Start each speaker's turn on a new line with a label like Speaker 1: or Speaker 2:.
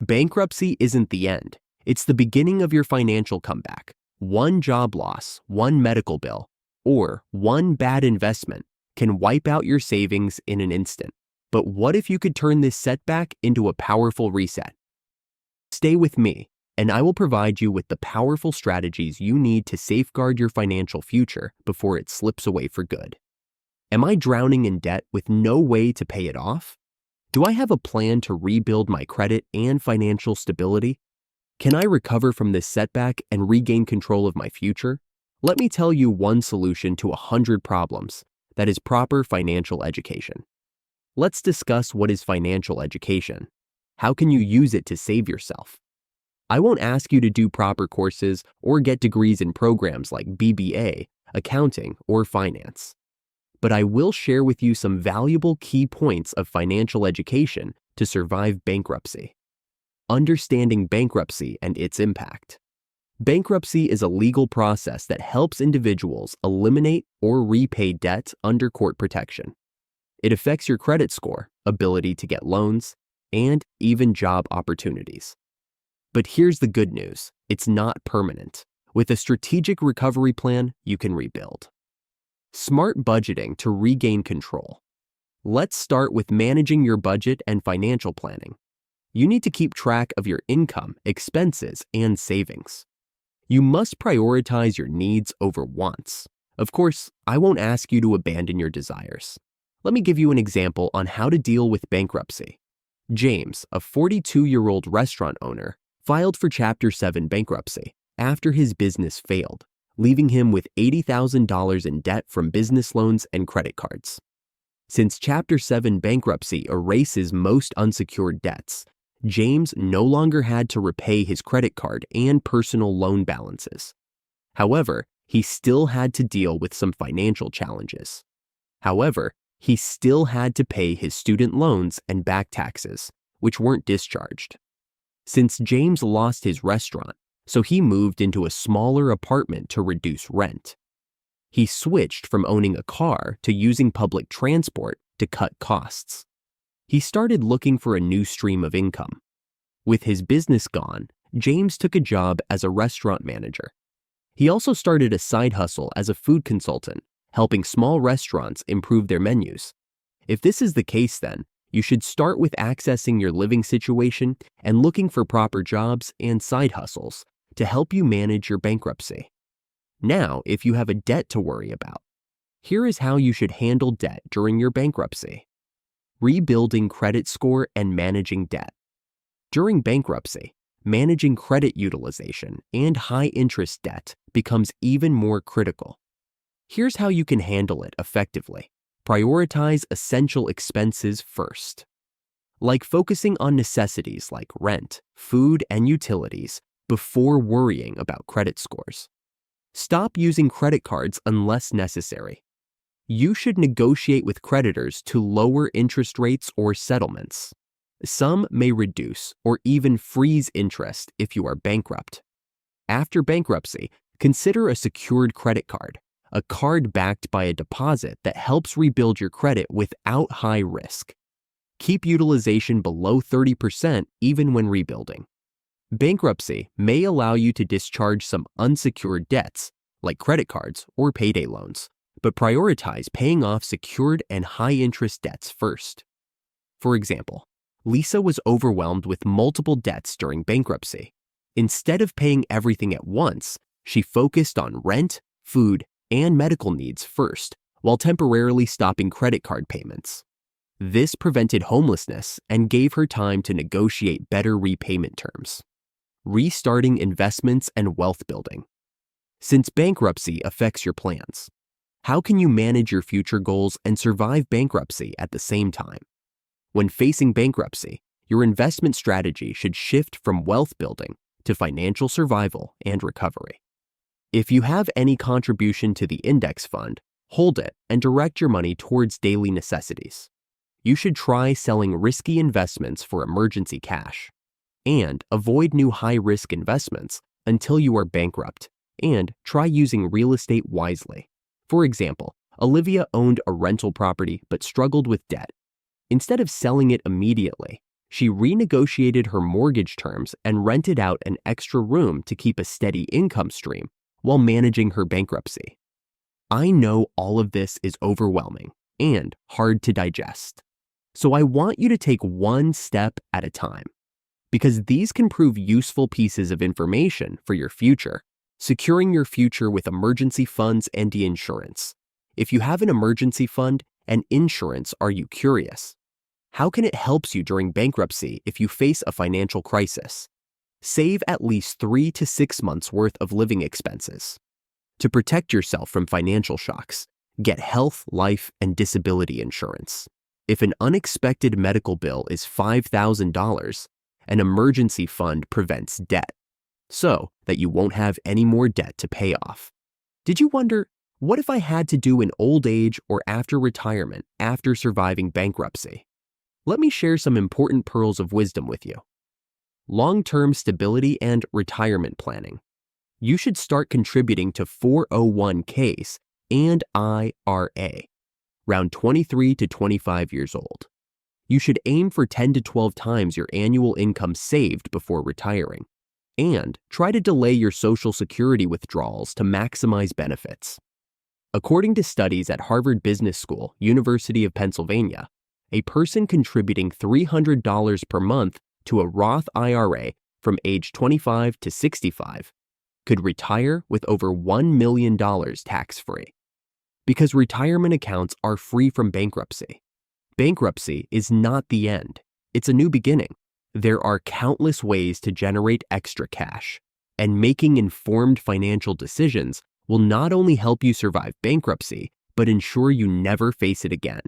Speaker 1: Bankruptcy isn't the end. It's the beginning of your financial comeback. One job loss, one medical bill, or one bad investment can wipe out your savings in an instant. But what if you could turn this setback into a powerful reset? Stay with me, and I will provide you with the powerful strategies you need to safeguard your financial future before it slips away for good. Am I drowning in debt with no way to pay it off? Do I have a plan to rebuild my credit and financial stability? Can I recover from this setback and regain control of my future? Let me tell you one solution to 100 problems. That is proper financial education. Let's discuss what is financial education. How can you use it to save yourself? I won't ask you to do proper courses or get degrees in programs like BBA, accounting, or finance. But I will share with you some valuable key points of financial education to survive bankruptcy. Understanding bankruptcy and its impact. Bankruptcy is a legal process that helps individuals eliminate or repay debt under court protection. It affects your credit score, ability to get loans, and even job opportunities. But here's the good news. It's not permanent. With a strategic recovery plan, you can rebuild. Smart budgeting to regain control. Let's start with managing your budget and financial planning. You need to keep track of your income, expenses, and savings. You must prioritize your needs over wants. Of course, I won't ask you to abandon your desires. Let me give you an example on how to deal with bankruptcy. James, a 42-year-old restaurant owner, filed for Chapter 7 bankruptcy after his business failed, leaving him with $80,000 in debt from business loans and credit cards. Since Chapter 7 bankruptcy erases most unsecured debts, James no longer had to repay his credit card and personal loan balances. However, he still had to deal with some financial challenges. However, he still had to pay his student loans and back taxes, which weren't discharged. Since James lost his restaurant, so he moved into a smaller apartment to reduce rent. He switched from owning a car to using public transport to cut costs. He started looking for a new stream of income. With his business gone, James took a job as a restaurant manager. He also started a side hustle as a food consultant, helping small restaurants improve their menus. If this is the case, then you should start with accessing your living situation and looking for proper jobs and side hustles to help you manage your bankruptcy. Now, if you have a debt to worry about, here is how you should handle debt during your bankruptcy. Rebuilding credit score and managing debt. During bankruptcy, managing credit utilization and high-interest debt becomes even more critical. Here's how you can handle it effectively. Prioritize essential expenses first. Like focusing on necessities like rent, food, and utilities before worrying about credit scores. Stop using credit cards unless necessary. You should negotiate with creditors to lower interest rates or settlements. Some may reduce or even freeze interest if you are bankrupt. After bankruptcy, consider a secured credit card, a card backed by a deposit that helps rebuild your credit without high risk. Keep utilization below 30% even when rebuilding. Bankruptcy may allow you to discharge some unsecured debts, like credit cards or payday loans, but prioritize paying off secured and high-interest debts first. For example, Lisa was overwhelmed with multiple debts during bankruptcy. Instead of paying everything at once, she focused on rent, food, and medical needs first, while temporarily stopping credit card payments. This prevented homelessness and gave her time to negotiate better repayment terms. Restarting investments and wealth building. Since bankruptcy affects your plans, how can you manage your future goals and survive bankruptcy at the same time? When facing bankruptcy, your investment strategy should shift from wealth building to financial survival and recovery. If you have any contribution to the index fund, hold it and direct your money towards daily necessities. You should try selling risky investments for emergency cash, and avoid new high-risk investments until you are bankrupt, and try using real estate wisely. For example, Olivia owned a rental property but struggled with debt. Instead of selling it immediately, She renegotiated her mortgage terms and rented out an extra room to keep a steady income stream while managing her bankruptcy. I know all of this is overwhelming and hard to digest. So I want you to take one step at a time, because these can prove useful pieces of information for your future, securing your future with emergency funds and insurance. If you have an emergency fund and insurance, are you curious? How can it help you during bankruptcy if you face a financial crisis? Save at least 3 to 6 months worth of living expenses. To protect yourself from financial shocks, get health, life, and disability insurance. If an unexpected medical bill is $5,000, an emergency fund prevents debt, so that you won't have any more debt to pay off. Did you wonder, what if I had to do in old age or after retirement after surviving bankruptcy? Let me share some important pearls of wisdom with you. Long-term stability and retirement planning. You should start contributing to 401ks and IRA around 23 to 25 years old. You should aim for 10 to 12 times your annual income saved before retiring, and try to delay your Social Security withdrawals to maximize benefits. According to studies at Harvard Business School, University of Pennsylvania, a person contributing $300 per month to a Roth IRA from age 25 to 65 could retire with over $1 million tax-free. Because retirement accounts are free from bankruptcy. Bankruptcy is not the end. It's a new beginning. There are countless ways to generate extra cash, and making informed financial decisions will not only help you survive bankruptcy, but ensure you never face it again.